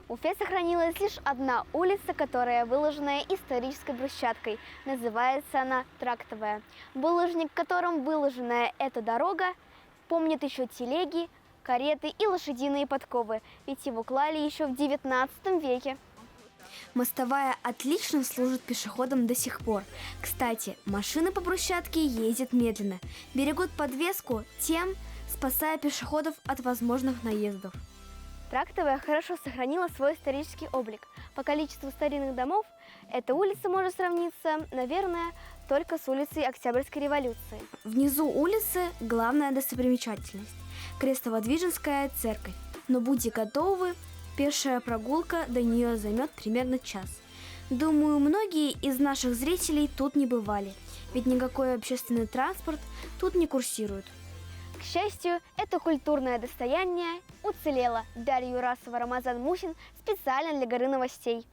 В Уфе сохранилась лишь одна улица, которая выложена исторической брусчаткой. Называется она Трактовая. Булыжник, которым выложена эта дорога, помнит еще телеги, кареты и лошадиные подковы, ведь его клали еще в XIX веке. Мостовая отлично служит пешеходам до сих пор. Кстати, машины по брусчатке ездят медленно, берегут подвеску, тем спасая пешеходов от возможных наездов. Трактовая хорошо сохранила свой исторический облик. По количеству старинных домов эта улица может сравниться, наверное, только с улицей Октябрьской революции. Внизу улицы главная достопримечательность – Крестоводвиженская церковь. Но будьте готовы, пешая прогулка до нее займет примерно час. Думаю, многие из наших зрителей тут не бывали, ведь никакой общественный транспорт тут не курсирует. К счастью, это культурное достояние уцелело. Дарья Юрасова, Рамазан Мухин специально для «Горы новостей».